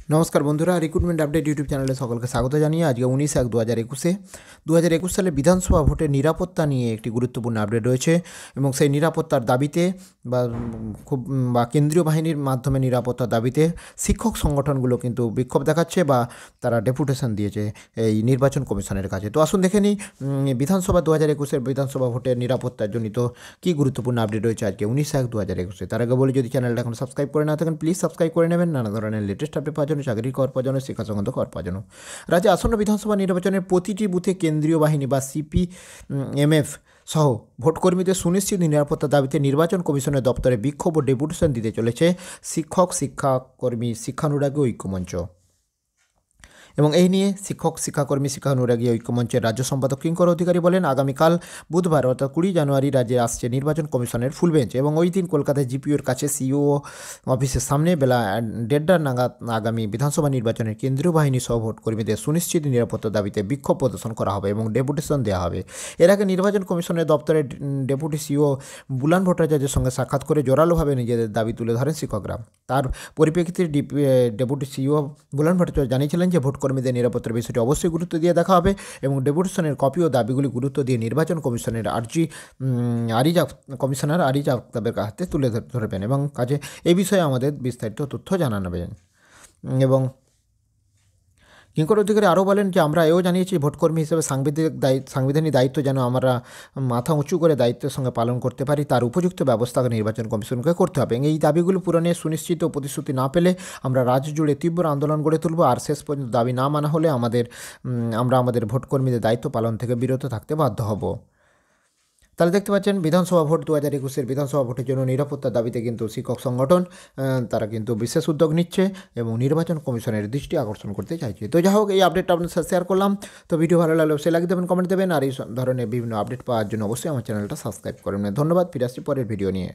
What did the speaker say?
নমস্কার বন্ধুরা, recruitment update YouTube চ্যানেলে সকলকে স্বাগত জানিয়ে আজকে 19/1/2021 সালে বিধানসভা ভোটের নিরাপত্তা নিয়ে একটি গুরুত্বপূর্ণ আপডেট রয়েছে এবং সেই নিরাপত্তার দাবিতে বা কেন্দ্রীয় বাহিনীর মাধ্যমে নিরাপত্তার দাবিতে শিক্ষক সংগঠনগুলো কিন্তু বিক্ষোভ দেখাচ্ছে বা তারা ডেপুটেশন দিয়েছে এই নির্বাচন কমিশনের কাছে। তো আসুন দেখে নিই বিধানসভা 2021-এর বিধানসভা ভোটের নিরাপত্তার জনিত কী গুরুত্বপূর্ণ আপডেট রয়েছে আজকে 19/1/2021। তার আগে বলি, যদি চ্যানেলটা এখন সাবস্ক্রাইব করে না থাকেন প্লিজ সাবস্ক্রাইব করে নেবেন নানা ধরনের লেটেস্ট আপডেট পাওয়ার জন্য, চাকরি করার পাওয়ার জন্য, শিক্ষা সংক্রান্ত করার পাওয়ার জন্য। রাজ্যে আসন্ন বিধানসভা নির্বাচনের প্রতিটি বুথে কেন্দ্রীয় বাহিনী বা সিপিএমএফ সহ ভোটকর্মীদের সুনিশ্চিত নিরাপত্তার দাবিতে নির্বাচন কমিশনের দপ্তরে বিক্ষোভ ও ডেপুটেশন দিতে চলেছে শিক্ষক, শিক্ষাকর্মী, শিক্ষানুরাগী ঐক্যমঞ্চ। এবং এই নিয়ে শিক্ষক, শিক্ষাকর্মী, শিক্ষানুরাগী ঐক্যমঞ্চের রাজ্য সম্পাদক কিঙ্কর অধিকারী বলেন, আগামীকাল বুধবার অর্থাৎ 20 জানুয়ারি রাজ্যে আসছে নির্বাচন কমিশনের ফুল বেঞ্চ এবং ওই দিন কলকাতায় জিপিওর কাছে সিইও অফিসের সামনে বেলা 1:30 নাগাদ আগামী বিধানসভা নির্বাচনের কেন্দ্রীয় বাহিনী সহ ভোটকর্মীদের সুনিশ্চিত নিরাপত্তার দাবিতে বিক্ষোভ প্রদর্শন করা হবে এবং ডেপুটেশন দেওয়া হবে। এর আগে নির্বাচন কমিশনের দপ্তরে ডেপুটি সিইও বুলান ভট্টাচার্যের সঙ্গে সাক্ষাৎ করে জোরালোভাবে নিজেদের দাবি তুলে ধরেন শিক্ষকরা। তার পরিপ্রেক্ষিতে ডেপুটি সিইও বুলান ভট্টাচার্য জানিয়েছিলেন যে ভোটকর্মীদের নিরাপত্তার বিষয়টি অবশ্যই গুরুত্ব দিয়ে দেখা হবে এবং ডেপুটেশনের কপি ও দাবিগুলি গুরুত্ব দিয়ে নির্বাচন কমিশনের কমিশনার আরিজ আফতাবের হাতে তুলে ধরবেন এবং কাজে এই বিষয়ে আমাদের বিস্তারিত তথ্য জানাবেন। এবং কিঙ্কর অধিকারী আরও বলেন যে, আমরা এও জানিয়েছি ভোটকর্মী হিসেবে সাংবিধানিক দায়িত্ব যেন আমরা মাথা উঁচু করে দায়িত্বের সঙ্গে পালন করতে পারি, তার উপযুক্ত ব্যবস্থা নির্বাচন কমিশনকে করতে হবে। এই দাবিগুলো পূরণে সুনিশ্চিত প্রতিশ্রুতি না পেলে আমরা রাজ্য জুড়ে তীব্র আন্দোলন গড়ে তুলব, আর শেষ পর্যন্ত দাবি না মানা হলে আমরা আমাদের ভোটকর্মীদের দায়িত্ব পালন থেকে বিরত থাকতে বাধ্য হব। তাহলে দেখতে পাচ্ছেন, বিধানসভা ভোট 2021-এর বিধানসভা ভোটের জন্য নিরাপত্তার দাবিতে কিন্তু শিক্ষক সংগঠন তারা কিন্তু বিশেষ উদ্যোগ নিচ্ছে এবং নির্বাচন কমিশনের দৃষ্টি আকর্ষণ করতে চাইছে। তো যাই হোক, এই আপডেটটা আপনার সাথে শেয়ার করলাম। তো ভিডিও ভালো লাগলে অবশ্যই লাইক দেবেন, কমেন্ট দেবেন, আর এই ধরনের বিভিন্ন আপডেট পাওয়ার জন্য অবশ্যই আমার চ্যানেলটা সাবস্ক্রাইব করবেন। ধন্যবাদ, ফিরে আসছি পরের ভিডিও নিয়ে।